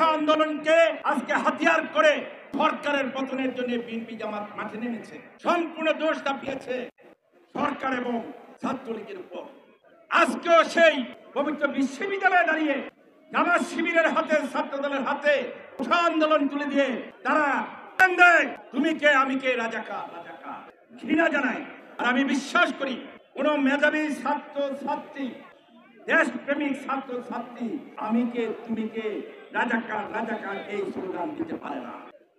কোঠা আন্দোলনকে আজকে হাতিয়ার করে সরকারের পতনের জন্য বিএনপি জামাত মাঠে নেমেছে। সম্পূর্ণ দোষ চাপিয়েছে সরকার এবং ছাত্রলীগের উপর। আজকেও সেই পবিত্র বিশ্ববিদ্যালয়ে দাঁড়িয়ে জামাত শিবিরের হাতে, ছাত্র দলের হাতে কোঠা আন্দোলন তুলে দিয়ে তারা দেয় তুমি কে আমি কে, রাজাকার রাজাকার, ঘৃণা জানায়। আর আমি বিশ্বাস করি কোন মেধাবী ছাত্র ছাত্রী, দেশপ্রেমিক ছাত্র ছাত্রী আমি কে তুমি কে, রাজাকার রাজাকার এই স্লোগান দিতে পারে না।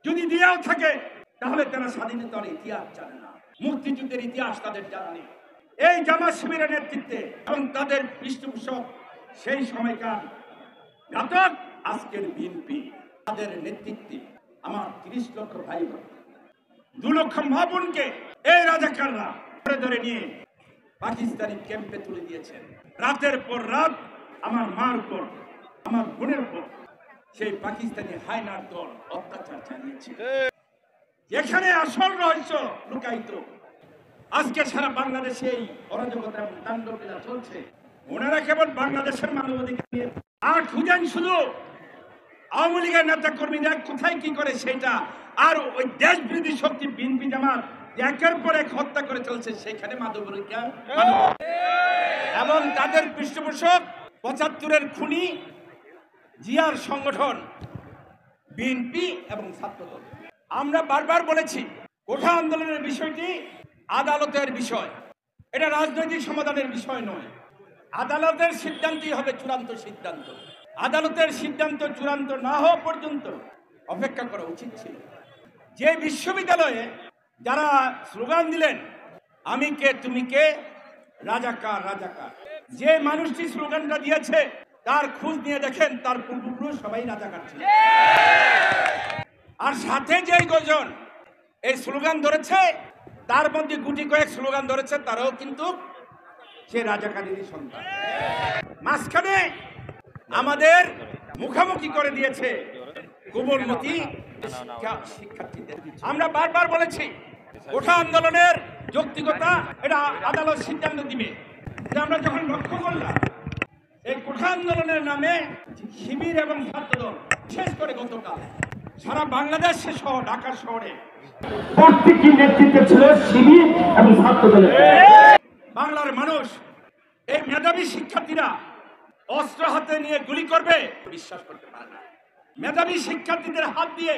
যদি দিয়েও থাকে তাহলে তারা স্বাধীনতার ইতিহাস জানে না, মুক্তিযুদ্ধের ইতিহাস তাদের জানা নেই। এই জামাত শিবিরের নেতৃত্বে এবং তাদের পৃষ্ঠপোষক সেই সময়কার ঘাতক আজকের বিএনপি, তাদের নেতৃত্বে আমার 30 লক্ষ ভাই বোন, 2 লক্ষ মা বোনকে এই রাজাকাররা ধরে ধরে নিয়ে পাকিস্তানি ক্যাম্পে তুলে দিয়েছেন। রাতের পর রাত আমার মার উপর, আমার বোনের উপর সেই পাকিস্তানি হায়নার দল অত্যাচার চালিয়েছে। এখানে আসল রহস্য লুকায়িত। আজকে সারা বাংলাদেশে এই অরাজকতা এবং তাণ্ডবলীলা চলছে। ওনারা কেবল বাংলাদেশের মানবাধিকার নিয়ে আর খুঁজেন শুধু আওয়ামী লীগের নেতা কর্মীরা কোথায় কি করে সেটা, আর ওই দেশ বিরোধী শক্তি বিএনপি জামাত একের পর এক হত্যা করে চলছে সেখানে মাদকাসক্তি এবং তাদের পৃষ্ঠপোষক 75-এর খুনি জিয়ার সংগঠন বিএনপি এবং ছাত্রদল। আমরা বারবার বলেছি কোঠা আন্দোলনের বিষয়টি আদালতের বিষয়, এটা রাজনৈতিক সমাধানের বিষয় নয়। আদালতের সিদ্ধান্তই হবে চূড়ান্ত সিদ্ধান্ত। আদালতের সিদ্ধান্ত চূড়ান্ত না হওয়া পর্যন্ত অপেক্ষা করা উচিত ছিল। যে বিশ্ববিদ্যালয়ে যারা স্লোগান দিলেন আমি কে তুমি কে, রাজাকার রাজাকার, যে মানুষটি স্লোগানটা দিয়েছে তার খোঁজ নিয়ে দেখেন তার পূর্বপুরুষ সবাই রাজাকার ছিল। আর সাথে যে গজন এই স্লোগান ধরেছে তার মধ্যে গুটি কয়েক স্লোগান ধরেছে তারাও কিন্তু সে রাজাকারেরই সন্তান। মাঝখানে আমাদের মুখোমুখি করে দিয়েছে কোমলমতি শিক্ষার্থীদের। আমরা বারবার বলেছি কোঠা আন্দোলনের যৌক্তিকতা এটা আদালত সিদ্ধান্ত দিবে। আমরা যখন লক্ষ্য করলাম এই কোঠা আন্দোলনের নামে শিবির এবং ছাত্রদল, বিশেষ করে গতকাল সারা বাংলাদেশে সহ ঢাকা শহরে প্রত্যেকটি নেতৃত্বে ছিল শিবির এবং ছাত্রদলের। বাংলার মানুষ এই মেধাবী শিক্ষার্থীরা অস্ত্র হাতে নিয়ে গুলি করবে বিশ্বাস করতে পারে না। মেধাবী শিক্ষার্থীদের হাত দিয়ে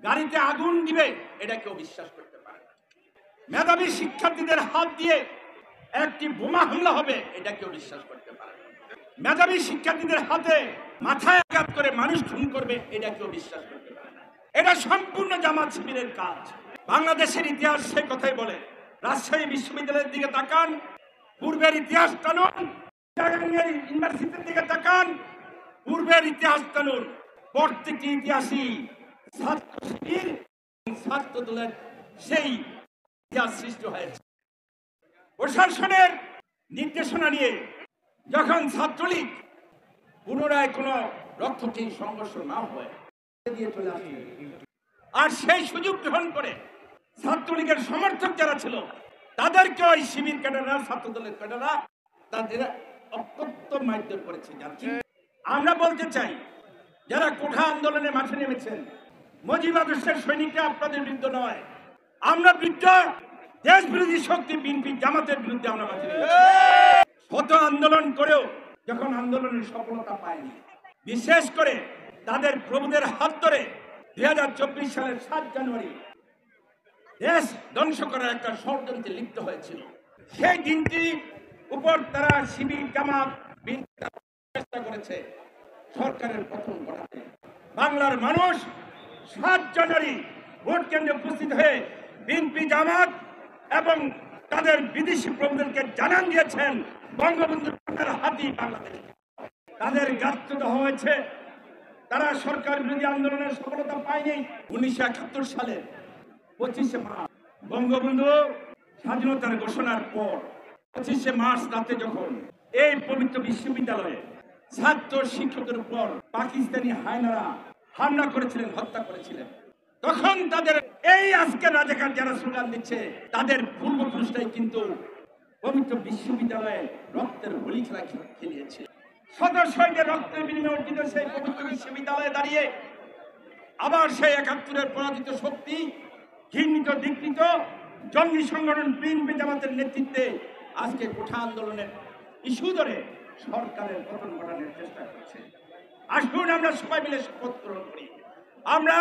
গাড়িতে আগুন দিবে এটা কেউ বিশ্বাস করতে পারে না। মেধাবী শিক্ষার্থীদের হাত দিয়ে একটি বোমা হামলা হবে এটা কেউ বিশ্বাস করতে পারে না। মেধাবী শিক্ষার্থীদের হাতে মাথায় আঘাত করে মানুষ খুন করবে এটা কেউ বিশ্বাস করতে পারে না। এটা সম্পূর্ণ জামাত শিবিরের কাজ। বাংলাদেশের ইতিহাস সে কথাই বলে। রাজশাহী বিশ্ববিদ্যালয়ের দিকে তাকান, পূর্বের ইতিহাস টানুন, ইউনিভার্সিটির দিকে তাকান, পূর্বের ইতিহাস টানুন। প্রত্যেকটি ইতিহাসই ছাত্র শিবির ছাত্র দলের সেই ইতিহাস সৃষ্টি হয়েছে। প্রশাসনের নির্দেশনা নিয়ে যখন ছাত্রলীগ পুনরায় কোন রক্তহীন সংঘর্ষ না হয় দিয়ে চলে আসে, আর সেই সুযোগ গ্রহণ করে ছাত্রলীগের সমর্থক যারা ছিল তাদেরকে ওই শিবির ক্যাডাররা, ছাত্র দলের ক্যাডাররা তাদের অত্যন্ত মারধর করেছে। আমরা বলতে চাই যারা কোঠা আন্দোলনে মাঠে নেমেছেন মুজিব আদর্শের সৈনিকরা আপনাদের বিরুদ্ধে নয়, আমরা বিরুদ্ধ দেশ বিরোধী শক্তি বিএনপি জামাতের বিরুদ্ধে আমরা মাঠে নেমেছি। শত আন্দোলন করেও যখন আন্দোলনের সফলতা পায়নি, বিশেষ করে তাদের প্রভুদের হাত ধরে 2024 সালের 7 জানুয়ারি দেশ ধ্বংস করার একটা ষড়যন্ত্রে লিপ্ত হয়েছিল। সেই দিনটি উপর তারা শিবির জামাত চেষ্টা করেছে সরকারের পতন ঘটাতে। বাংলার মানুষ 7 জানুয়ারি ভোট কেন্দ্রে উপস্থিত হয়ে বিএনপি জামাত এবং তাদের বিদেশি প্রভুদেরকে জানান দিয়েছেন বঙ্গবন্ধুর হাতি বাংলাদেশ। তাদের গাত্রতা হয়েছে, তারা সরকার বিরোধী আন্দোলনের সফলতা পায়নি। 1971 সালে 25শে মার্চ বঙ্গবন্ধু স্বাধীনতার ঘোষণার পর 25শে মার্চ রাতে যখন এই পবিত্র বিশ্ববিদ্যালয়ে ছাত্র শিক্ষকদের উপর পাকিস্তানি হায়নারা হামলা করেছিলেন, হত্যা করেছিলেন, তখন তাদের এই আজকের রাজাকার যারা স্লোগান দিচ্ছে তাদের পূর্বপুরুষরাই কিন্তু পবিত্র বিশ্ববিদ্যালয়ে রক্তের হোলি খেলা খেলিয়েছে। শত শহীদের রক্তের বিনিময়ে অর্জিত সেই পবিত্র বিশ্ববিদ্যালয়ে দাঁড়িয়ে আবার সেই ৭১-এর পরাজিত শক্তি ঘৃণিত দীক্ষিত জঙ্গি সংগঠন বিএনপি জামাতের নেতৃত্বে আজকে কোঠা আন্দোলনের ইস্যু ধরে সরকারের পতন ঘটানোর চেষ্টা করছে। আসুন আমরা সবাই মিলে শপথ গ্রহণ করি। আমরা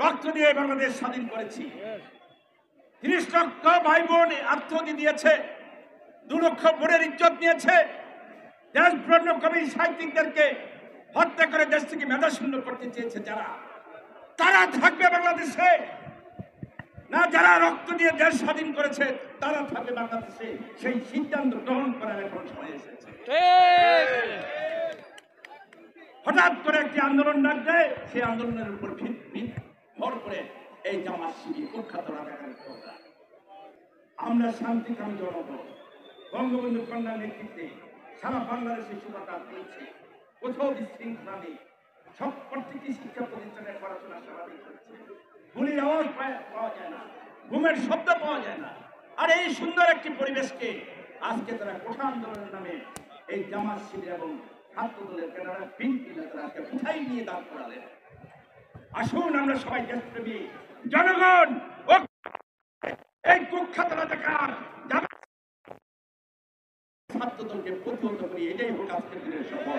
রক্ত দিয়ে বাংলাদেশ স্বাধীন করেছি। ৩০ লক্ষ ভাই বোন আত্মহত্যা দিয়েছে, ২ লক্ষ বোনের ইজ্জত নিয়েছে। দেশপ্রেম কবি সাহিত্যিকদেরকে হত্যা করে দেশ থেকে মেধাশূন্য করতে চেয়েছে যারা, তারা থাকবে বাংলাদেশে না? যারা রক্ত দিয়ে দেশ স্বাধীন করেছে তারা থাকবে বাংলাদেশে? সেই সিদ্ধান্ত গ্রহণ করার এখন সময় এসেছে। হঠাৎ করে একটি আন্দোলন ডাক দেয়, সেই আন্দোলনের উপর ভর করে এই জামাত শিবির কুখ্যাত রাজাকারের প্রোগ্রাম। আমরা শান্তিকামী জনগণ বঙ্গবন্ধু কন্যার নেতৃত্বে সারা বাংলাদেশে শুভাকাঙ্ক্ষা করেছি। কোথাও বিশৃঙ্খলা নেই, সব প্রত্যেকটি শিক্ষা প্রতিষ্ঠানের পড়াশোনা স্বাভাবিক হচ্ছে। গুলির আওয়াজ পাওয়া যায় না, ঘুমের শব্দ পাওয়া যায় না। আর এই সুন্দর একটি পরিবেশকে আজকে তারা কোঠা আন্দোলনের নামে এই জামাত শিবির এবং ছাত্র দলের কেনারা বিএনপি নেতারা আজকে কোথায় নিয়ে দাঁড় করালেন। আসুন আমরা সবাই দেশপ্রেমী জনগণ এই কুখ্যাত রাজাকার ছাত্র দলকে প্রতিহত করি। এটাই হোক আজকের দিনের শপথ।